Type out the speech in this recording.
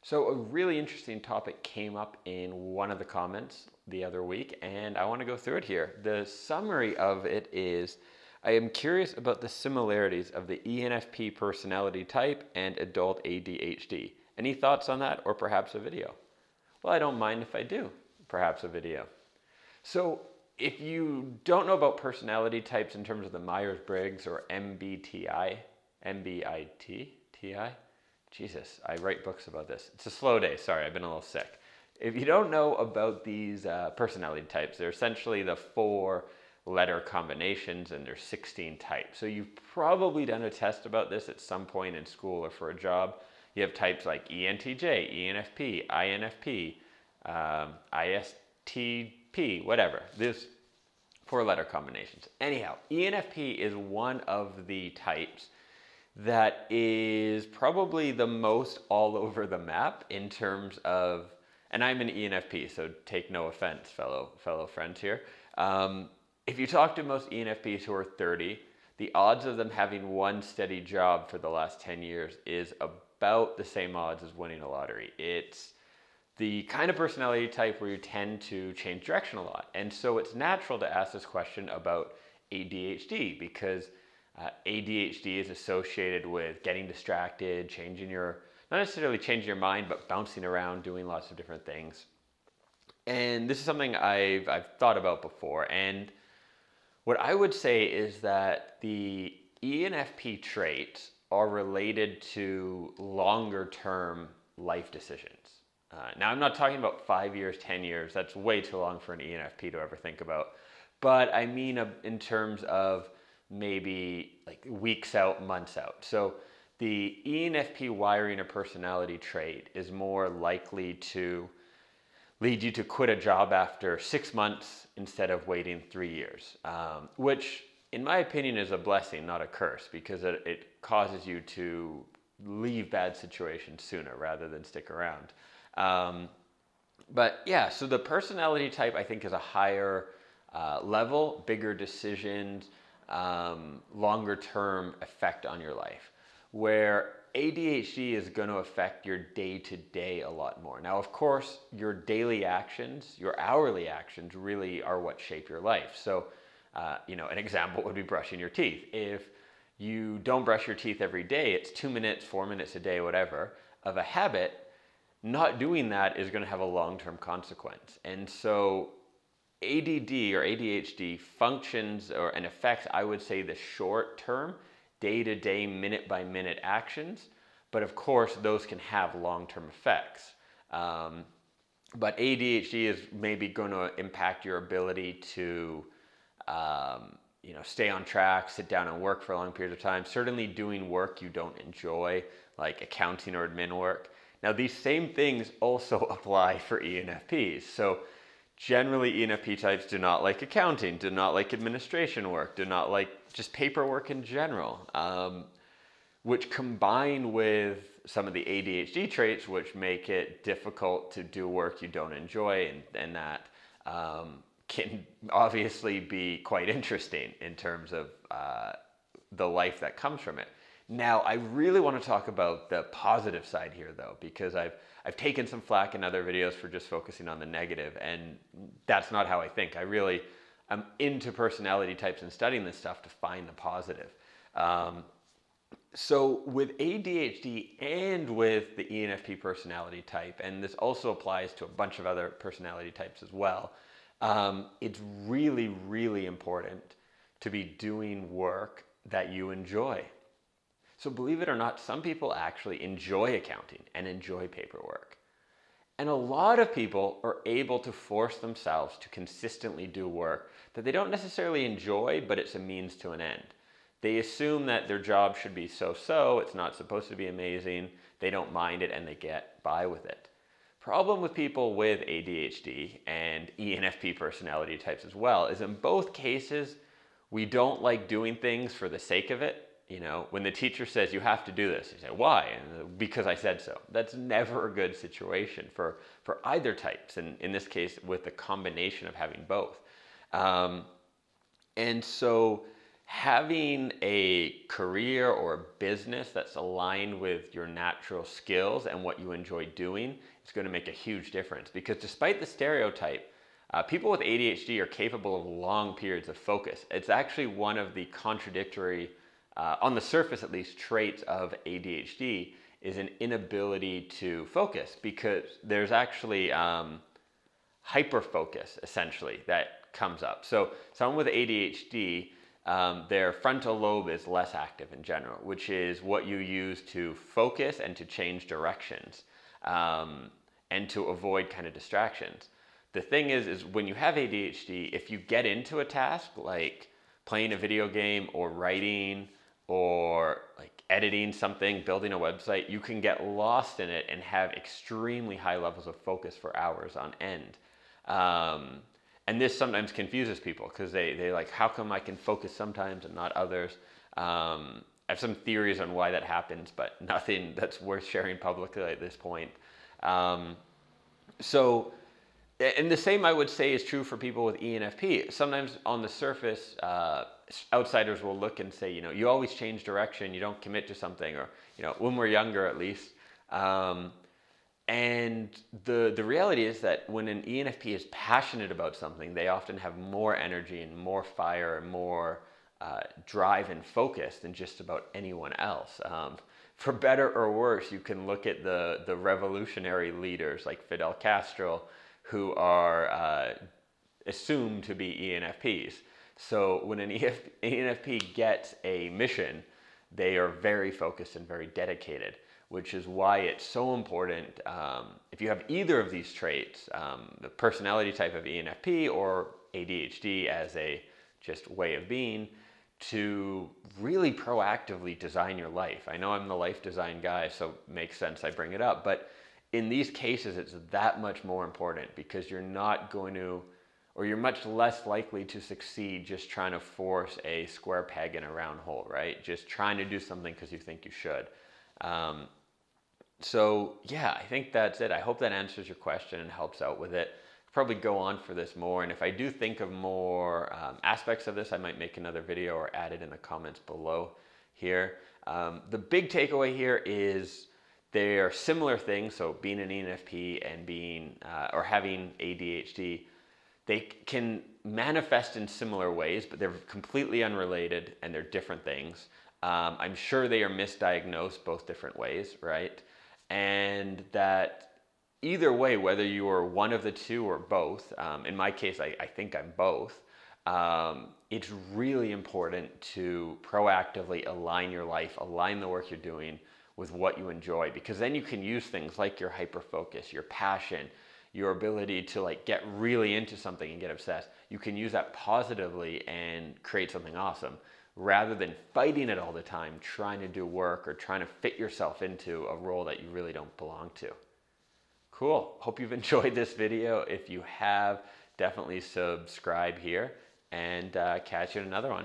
So a really interesting topic came up in one of the comments the other week, and I want to go through it here. The summary of it is, I am curious about the similarities of the ENFP personality type and adult ADHD. Any thoughts on that, or perhaps a video? Well, I don't mind if I do, perhaps a video. So if you don't know about personality types in terms of the Myers-Briggs or MBTI, MBIT, Jesus, I write books about this. It's a slow day. Sorry, I've been a little sick. If you don't know about these personality types, they're essentially the 4-letter combinations, and there's 16 types. So you've probably done a test about this at some point in school or for a job. You have types like ENTJ, ENFP, INFP, ISTP, whatever. There's 4-letter combinations. Anyhow, ENFP is one of the types that is probably the most all over the map in terms of, and I'm an ENFP, so take no offense, fellow friends here. If you talk to most ENFPs who are 30, the odds of them having one steady job for the last 10 years is about the same odds as winning a lottery. It's the kind of personality type where you tend to change direction a lot. And so it's natural to ask this question about ADHD, because ADHD is associated with getting distracted, not necessarily changing your mind, but bouncing around, doing lots of different things. And this is something I've thought about before. And what I would say is that the ENFP traits are related to longer term life decisions. Now, I'm not talking about 5 years, 10 years. That's way too long for an ENFP to ever think about. But I mean in terms of maybe like weeks out, months out. So the ENFP wiring or personality trait is more likely to lead you to quit a job after 6 months instead of waiting 3 years, which in my opinion is a blessing, not a curse, because it causes you to leave bad situations sooner rather than stick around. But yeah, so the personality type I think is a higher level, bigger decisions, longer term effect on your life, where ADHD is going to affect your day-to-day a lot more. Now, of course, your daily actions, your hourly actions really are what shape your life. So, an example would be brushing your teeth. If you don't brush your teeth every day, it's 2 minutes, 4 minutes a day, whatever, of a habit. Not doing that is going to have a long-term consequence. And so ADD or ADHD functions and affects, I would say, the short-term, day-to-day, minute-by-minute actions. But of course, those can have long-term effects. But ADHD is maybe going to impact your ability to, stay on track, sit down and work for a long period of time. Certainly doing work you don't enjoy, like accounting or admin work. Now, these same things also apply for ENFPs. So generally, ENFP types do not like accounting, do not like administration work, do not like just paperwork in general, which combine with some of the ADHD traits, which make it difficult to do work you don't enjoy, and that can obviously be quite interesting in terms of the life that comes from it. Now, I really want to talk about the positive side here, though, because I've taken some flack in other videos for just focusing on the negative, and that's not how I think. I'm into personality types and studying this stuff to find the positive. So with ADHD and with the ENFP personality type, and this also applies to a bunch of other personality types as well, it's really, really important to be doing work that you enjoy. So believe it or not, some people actually enjoy accounting and enjoy paperwork. And a lot of people are able to force themselves to consistently do work that they don't necessarily enjoy, but it's a means to an end. They assume that their job should be so-so, it's not supposed to be amazing, they don't mind it, and they get by with it. Problem with people with ADHD and ENFP personality types as well is in both cases, we don't like doing things for the sake of it. When the teacher says you have to do this, you say, why? And because I said so. That's never a good situation for either types, and in this case, with the combination of having both. And so having a career or business that's aligned with your natural skills and what you enjoy doing is going to make a huge difference. Because despite the stereotype, people with ADHD are capable of long periods of focus. It's actually one of the contradictory, on the surface at least, traits of ADHD is an inability to focus, because there's actually hyper focus essentially that comes up. So someone with ADHD, their frontal lobe is less active in general, which is what you use to focus and to change directions, and to avoid kind of distractions. The thing is when you have ADHD, if you get into a task like playing a video game or writing or like editing something, building a website, you can get lost in it and have extremely high levels of focus for hours on end. And this sometimes confuses people because they like, how come I can focus sometimes and not others? I have some theories on why that happens, but nothing that's worth sharing publicly at this point. And the same I would say is true for people with ENFP. Sometimes on the surface, outsiders will look and say, you always change direction, you don't commit to something, or, when we're younger at least. And the reality is that when an ENFP is passionate about something, they often have more energy and more fire and more drive and focus than just about anyone else. For better or worse, you can look at the revolutionary leaders like Fidel Castro, who are assumed to be ENFPs. So when an ENFP gets a mission, they are very focused and very dedicated, which is why it's so important, if you have either of these traits, the personality type of ENFP or ADHD as a just way of being, to really proactively design your life. I know I'm the life design guy, so it makes sense I bring it up, but in these cases, it's that much more important, because you're not going to, or you're much less likely to succeed just trying to force a square peg in a round hole, right? Just trying to do something because you think you should. So yeah, I think that's it. I hope that answers your question and helps out with it. I'll probably go on for this more, and if I do think of more aspects of this, I might make another video or add it in the comments below here. The big takeaway here is they are similar things. So being an ENFP and being or having ADHD, they can manifest in similar ways, but they're completely unrelated and they're different things. I'm sure they are misdiagnosed both different ways, right? And that either way, whether you are one of the two or both, in my case, I think I'm both, it's really important to proactively align your life, align the work you're doing with what you enjoy, because then you can use things like your hyperfocus, your passion, your ability to like get really into something and get obsessed. You can use that positively and create something awesome, rather than fighting it all the time, trying to do work or trying to fit yourself into a role that you really don't belong to. Cool. Hope you've enjoyed this video. If you have, definitely subscribe here, and catch you in another one.